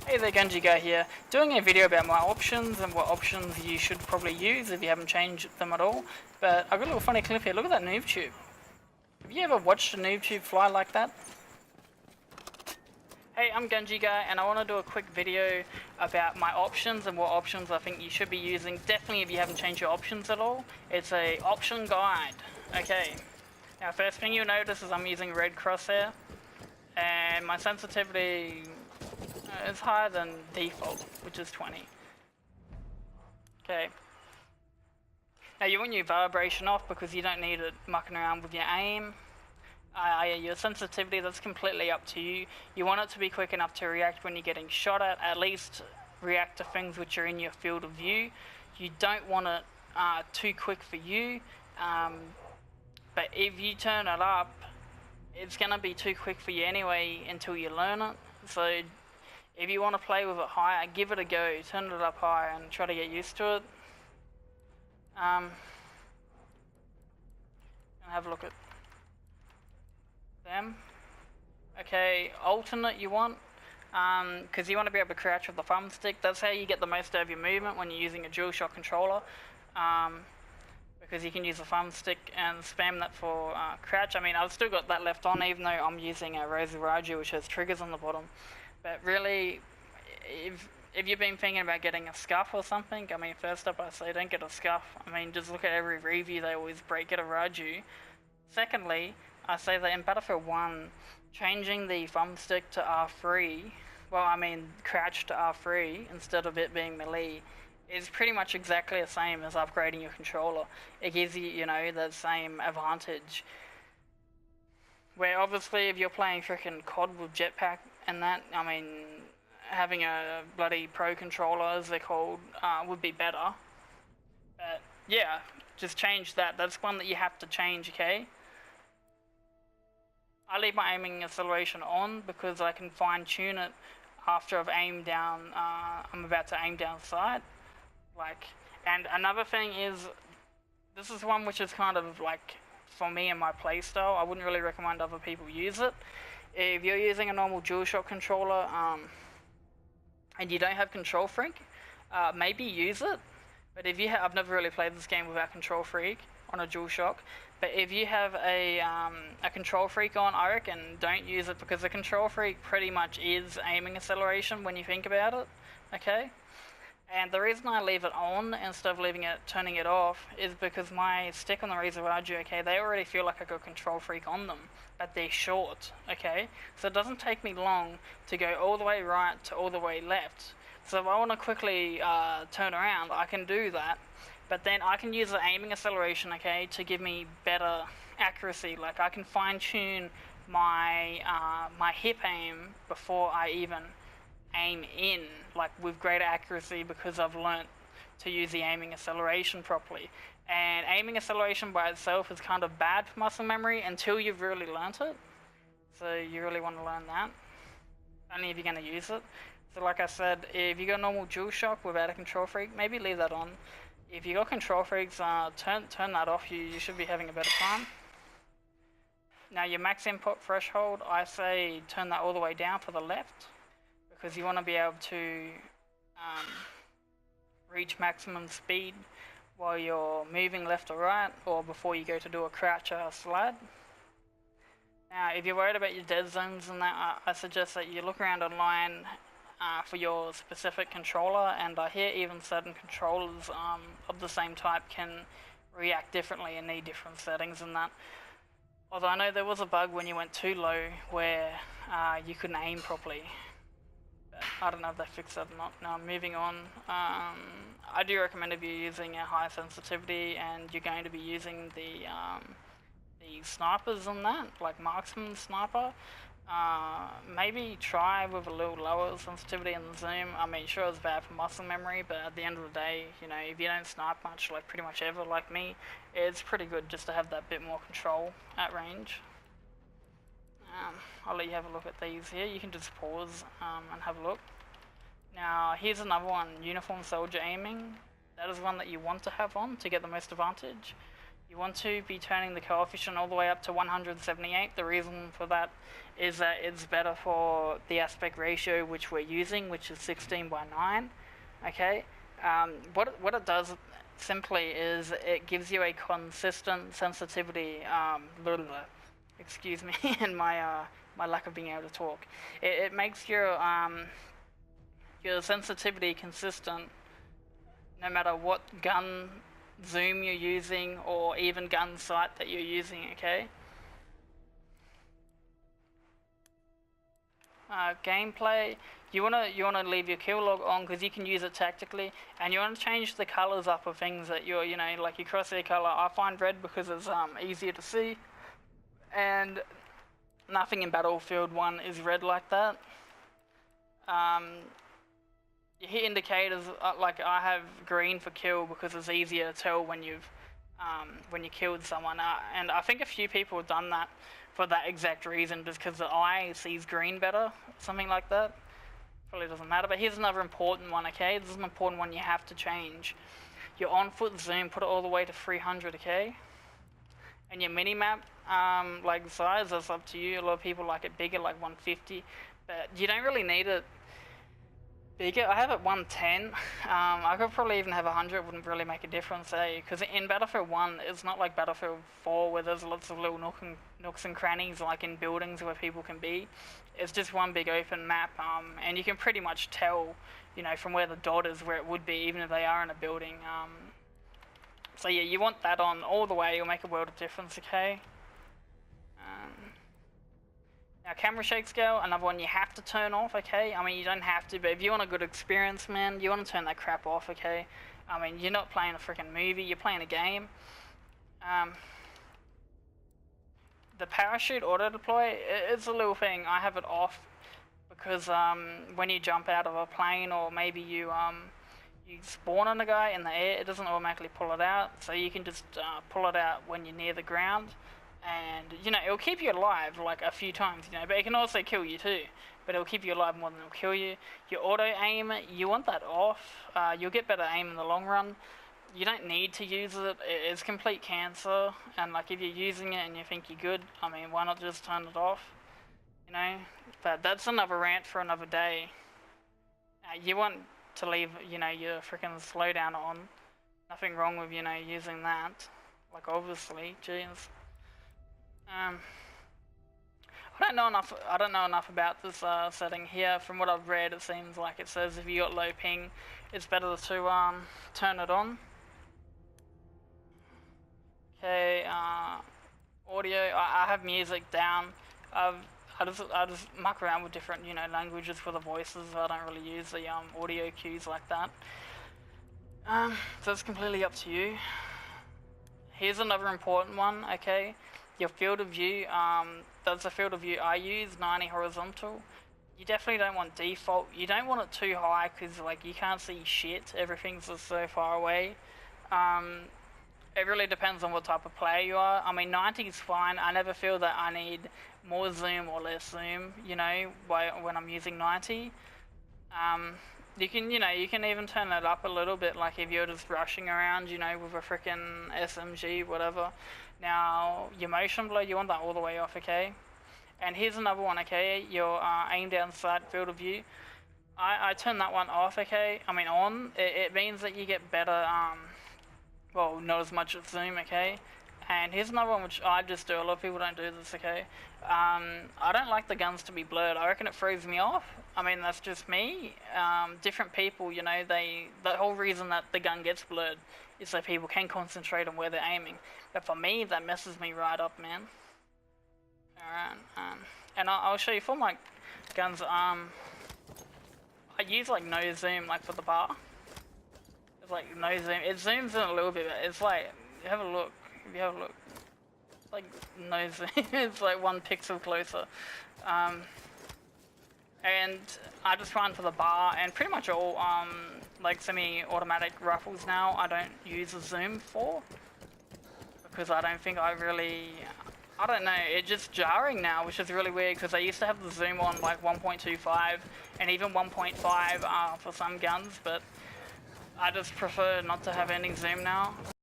Hey there, Gunjyguy here, doing a video about my options and what options you should probably use if you haven't changed them at all. But I've got a little funny clip here. Look at that noob tube. Have you ever watched a noob tube fly like that? Hey, I'm Gunjyguy and I want to do a quick video about my options and what options I think you should be using. Definitely if you haven't changed your options at all. It's a option guide. Okay. Now first thing you'll notice is I'm using red crosshair. And my sensitivity is higher than default, which is 20. Okay. Now you want your vibration off because you don't need it mucking around with your aim. Your sensitivity, that's completely up to you. You want it to be quick enough to react when you're getting shot at least react to things which are in your field of view. You don't want it too quick for you, but if you turn it up, it's going to be too quick for you anyway until you learn it. So if you want to play with it higher, give it a go, turn it up higher and try to get used to it. And have a look at them. Okay, alternate you want, because you want to be able to crouch with the thumbstick. That's how you get the most out of your movement when you're using a DualShock controller. Because you can use the thumbstick and spam that for crouch. I mean, I've still got that left on even though I'm using a Raju which has triggers on the bottom. But really, if you've been thinking about getting a scuff or something, I mean, first up I say don't get a scuff. I mean, just look at every review, they always get a Raju. Secondly, I say that in Battlefield 1, changing the thumbstick to R3, well, I mean, crouch to R3 instead of it being melee, is pretty much exactly the same as upgrading your controller. It gives you, you know, the same advantage. Where obviously if you're playing freaking COD with jetpack and that, I mean, having a bloody pro controller, as they're called, would be better. But yeah, just change that. That's one that you have to change, okay? I leave my aiming acceleration on because I can fine tune it after I've aimed down, I'm about to aim down sight. And another thing is, this is one which is kind of like for me and my playstyle. I wouldn't really recommend other people use it. If you're using a normal DualShock controller and you don't have Control Freak, maybe use it. But if you I've never really played this game without Control Freak on a DualShock. But if you have a Control Freak on, I reckon don't use it because the Control Freak pretty much is aiming acceleration when you think about it. Okay. And the reason I leave it on instead of turning it off is because my stick on the Raju, okay, they already feel like I got Control Freak on them, but they're short, okay? So it doesn't take me long to go all the way right to all the way left. So if I want to quickly turn around, I can do that, but then I can use the aiming acceleration, okay, to give me better accuracy. Like I can fine tune my, my hip aim before I even aim in, like with greater accuracy because I've learnt to use the aiming acceleration properly. And aiming acceleration by itself is kind of bad for muscle memory until you've really learnt it. So you really want to learn that, only if you're going to use it. So like I said, if you got normal DualShock without a Control Freak, maybe leave that on. If you got Control Freaks, turn that off, you should be having a better time. Now your max input threshold, I say turn that all the way down to the left, because you want to be able to reach maximum speed while you're moving left or right, or before you go to do a crouch or a slide. Now, if you're worried about your dead zones and that, I suggest that you look around online for your specific controller, and I hear even certain controllers of the same type can react differently and need different settings and that. Although I know there was a bug when you went too low where you couldn't aim properly. I don't know if they fixed that or not. Now moving on, I do recommend if you're using a high sensitivity and you're going to be using the snipers on that, like marksman sniper, maybe try with a little lower sensitivity in the zoom. I mean, sure it's bad for muscle memory, but at the end of the day, you know, if you don't snipe much, like pretty much ever like me, it's pretty good just to have that bit more control at range. I'll let you have a look at these here. You can just pause and have a look. Now here's another one, uniform soldier aiming. That is one that you want to have on to get the most advantage. you want to be turning the coefficient all the way up to 178. The reason for that is that it's better for the aspect ratio which we're using, which is 16:9. Okay, what it does simply is it gives you a consistent sensitivity. Excuse me, and my lack of being able to talk. It makes your sensitivity consistent no matter what gun zoom you're using or even gun sight that you're using. Okay. Gameplay, you wanna leave your kill log on because you can use it tactically, and you want to change the colors up of things that you're, like your crosshair color. I find red because it's easier to see, and nothing in Battlefield 1 is red like that. Your hit indicators, like I have green for kill because it's easier to tell when you killed someone, and I think a few people have done that for that exact reason, just because the eye sees green better, something like that. Probably doesn't matter, but here's another important one, okay? This is an important one you have to change. Your on-foot zoom, put it all the way to 300, okay? And your mini-map, like size, that's up to you. A lot of people like it bigger, like 150, but you don't really need it bigger. I have it 110. I could probably even have 100. It wouldn't really make a difference, because in Battlefield 1, it's not like Battlefield 4 where there's lots of little nooks and crannies like in buildings where people can be. It's just one big open map, and you can pretty much tell, from where the dot is where it would be, even if they are in a building. So yeah, you want that on all the way. It'll make a world of difference, okay? Now, camera shake scale, another one you have to turn off, okay? I mean, you don't have to, but if you want a good experience, man, you want to turn that crap off, okay? I mean, you're not playing a freaking movie, you're playing a game. The parachute auto deploy, it's a little thing. I have it off because when you jump out of a plane, or maybe you spawn on a guy in the air, it doesn't automatically pull it out, so you can just pull it out when you're near the ground. And it'll keep you alive like a few times, but it can also kill you too, but it'll keep you alive more than it'll kill you. Your auto aim, you want that off. You'll get better aim in the long run. You don't need to use it. It's complete cancer, and like if you're using it and you think you're good, I mean, why not just turn it off, but that's another rant for another day. You want to leave your freaking slowdown on. Nothing wrong with using that, like obviously. Jeez. I don't know enough about this setting here. From what I've read, it seems like it says if you got low ping, it's better to turn it on. Okay, audio. I have music down. I just muck around with different languages for the voices. I don't really use the audio cues like that. So it's completely up to you. Here's another important one. Okay. Your field of view, that's the field of view I use, 90 horizontal. You definitely don't want default. You don't want it too high because like you can't see shit. Everything's just so far away. It really depends on what type of player you are. I mean, 90 is fine. I never feel that I need more zoom or less zoom, when I'm using 90. You can even turn that up a little bit, like if you're just rushing around, with a freaking SMG, whatever. Now, your motion blur, you want that all the way off, okay? And here's another one, okay? Your aim down sight field of view. I turn that one off, okay? I mean on. It means that you get better, well, not as much zoom, okay? And here's another one which I just do. A lot of people don't do this, okay? I don't like the guns to be blurred. I reckon it throws me off. I mean, that's just me. Different people, the whole reason that the gun gets blurred is so people can concentrate on where they're aiming. But for me, that messes me right up, man. Alright, and I'll show you for my guns. I use like no zoom, like for the bar. It's like no zoom. It zooms in a little bit, but it's like, have a look. If you have a look, it's like no zoom. It's like 1 pixel closer. And I just run for the bar, and pretty much all like semi-automatic rifles now I don't use a zoom for, because I don't think I don't know, it's just jarring now, which is really weird, because I used to have the zoom on like 1.25 and even 1.5 for some guns, but I just prefer not to have any zoom now.